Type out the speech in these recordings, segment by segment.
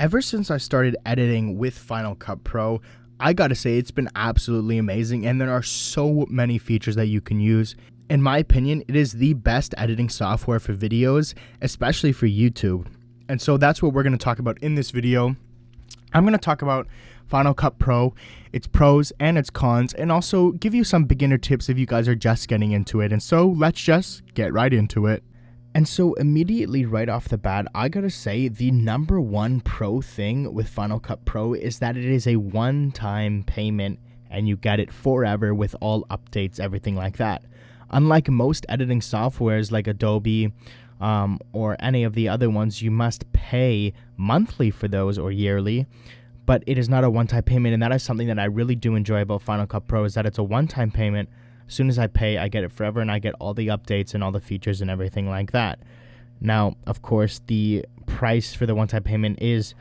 Ever since I started editing with Final Cut Pro, I gotta say it's been absolutely amazing, and there are so many features that you can use. In my opinion, it is the best editing software for videos, especially for YouTube. And so that's what we're gonna talk about in this video. I'm gonna talk about Final Cut Pro, its pros and its cons, and also give you some beginner tips if you guys are just getting into it. And so let's just get right into it. And so immediately right off the bat, I gotta say the number one pro thing with Final Cut Pro is that it is a one-time payment and you get it forever with all updates, everything like that. Unlike most editing softwares like Adobe or any of the other ones, you must pay monthly for those or yearly, but it is not a one-time payment, and that is something that I really do enjoy about Final Cut Pro is that it's a one-time payment. As soon as I pay, I get it forever, and I get all the updates and all the features and everything like that. Now, of course, the price for the one-time payment is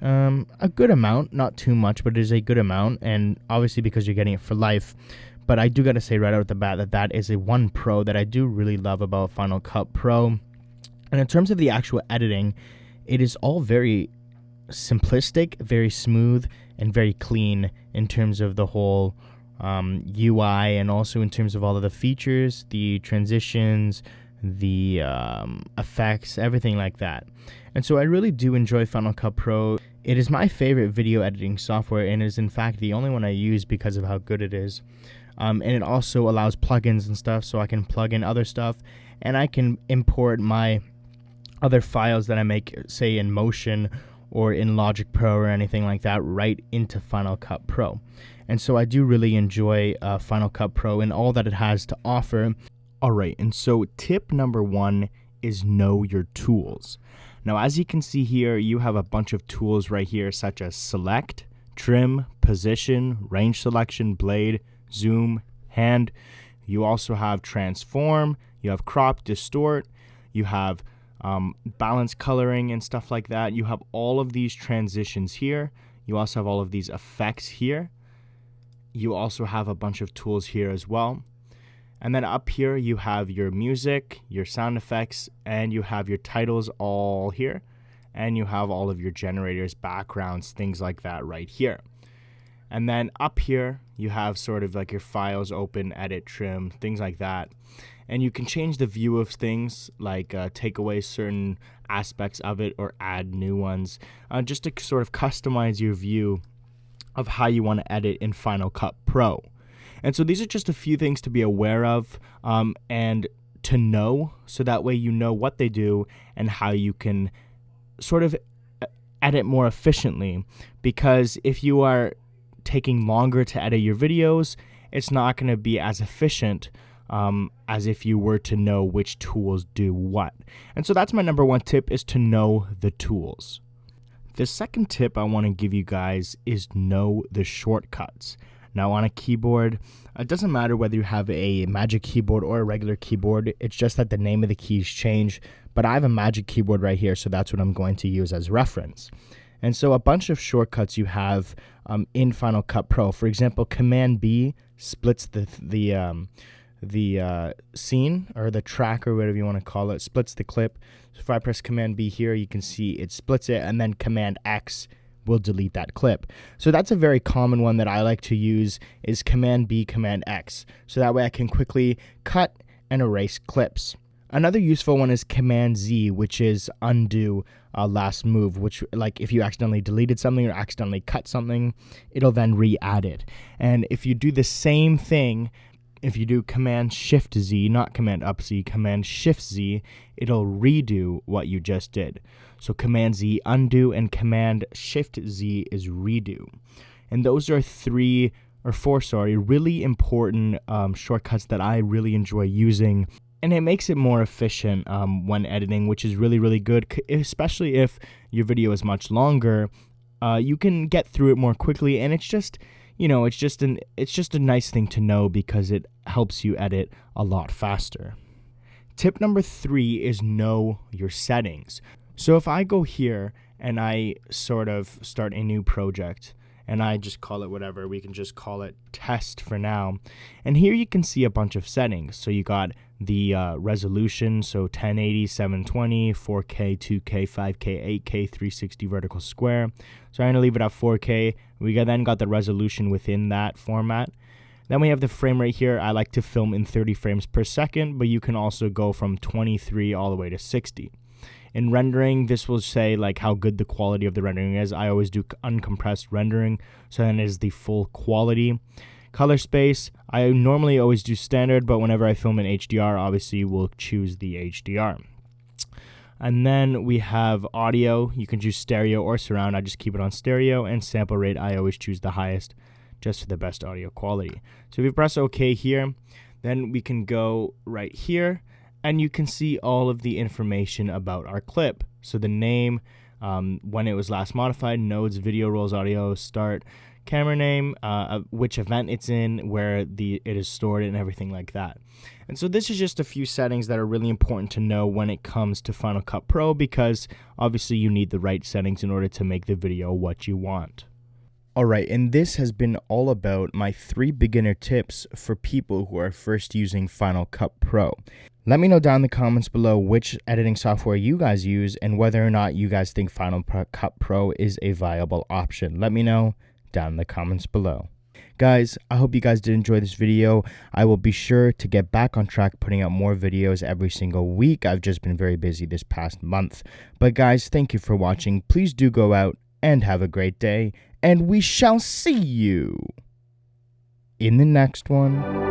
a good amount, not too much, but it is a good amount, and obviously because you're getting it for life. But I do got to say right out the bat that that is a one pro that I do really love about Final Cut Pro. And in terms of the actual editing, it is all very simplistic, very smooth, and very clean in terms of the whole UI, and also in terms of all of the features, the transitions, the effects, everything like that. And so I really do enjoy Final Cut Pro. It is my favorite video editing software, and is in fact the only one I use because of how good it is. And it also allows plugins and stuff, so I can plug in other stuff, and I can import my other files that I make, say in Motion or in Logic Pro or anything like that, right into Final Cut Pro. And so I do really enjoy Final Cut Pro and all that it has to offer. All right, and so tip number one is know your tools. Now, as you can see here, you have a bunch of tools right here, such as select, trim, position, range selection, blade, zoom, hand. You also have transform, you have crop, distort, you have balance coloring and stuff like that. You have all of these transitions here. You also have all of these effects here. You also have a bunch of tools here as well. And then up here you have your music, your sound effects, and you have your titles all here. And you have all of your generators, backgrounds, things like that right here. And then up here you have sort of like your files, open, edit, trim, things like that. And you can change the view of things, like take away certain aspects of it or add new ones, just to sort of customize your view of how you want to edit in Final Cut Pro. And so these are just a few things to be aware of and to know, so that way you know what they do and how you can sort of edit more efficiently. Because if you are taking longer to edit your videos, it's not going to be as efficient as if you were to know which tools do what. And so that's my number one tip, is to know the tools. The second tip I want to give you guys is know the shortcuts. Now on a keyboard, it doesn't matter whether you have a Magic Keyboard or a regular keyboard, it's just that the name of the keys change. But I have a Magic Keyboard right here, so that's what I'm going to use as reference. And so a bunch of shortcuts you have in Final Cut Pro. For example, Command B splits the scene or the track or whatever you want to call it, splits the clip. So if I press Command B here, you can see it splits it, and then Command X will delete that clip. So that's a very common one that I like to use, is Command B, Command X. So that way I can quickly cut and erase clips. Another useful one is Command Z, which is undo last move, which, like, if you accidentally deleted something or accidentally cut something, it'll then re-add it. And if you do the same thing, if you do Command Shift Z, not Command Up Z, Command Shift Z, it'll redo what you just did. So Command Z, undo, and Command Shift Z is redo. And those are four really important shortcuts that I really enjoy using. And it makes it more efficient when editing, which is really, really good, especially if your video is much longer. You can get through it more quickly, and it's just a nice thing to know because it helps you edit a lot faster. Tip number 3 is know your settings. So if I go here and I sort of start a new project, and I just call it whatever. We can just call it test for now. And here you can see a bunch of settings. So you got the resolution, so 1080, 720, 4K, 2K, 5K, 8K, 360 vertical square. So I'm going to leave it at 4K. We then got the resolution within that format. Then we have the frame rate here. I like to film in 30 frames per second, but you can also go from 23 all the way to 60. In rendering, this will say like how good the quality of the rendering is. I always do uncompressed rendering, so then it is the full quality. Color space, I normally always do standard, but whenever I film in HDR, obviously we'll choose the HDR. And then we have audio. You can choose stereo or surround. I just keep it on stereo. And sample rate, I always choose the highest, just for the best audio quality. So if you press OK here, then we can go right here, and you can see all of the information about our clip. So the name, when it was last modified, nodes, video rolls, audio, start, camera name, which event it's in, where it is stored, and everything like that. And so this is just a few settings that are really important to know when it comes to Final Cut Pro, because obviously you need the right settings in order to make the video what you want. Alright, and this has been all about my 3 beginner tips for people who are first using Final Cut Pro. Let me know down in the comments below which editing software you guys use and whether or not you guys think Final Cut Pro is a viable option. Let me know down in the comments below. Guys, I hope you guys did enjoy this video. I will be sure to get back on track putting out more videos every single week. I've just been very busy this past month. But guys, thank you for watching. Please do go out and have a great day, and we shall see you in the next one.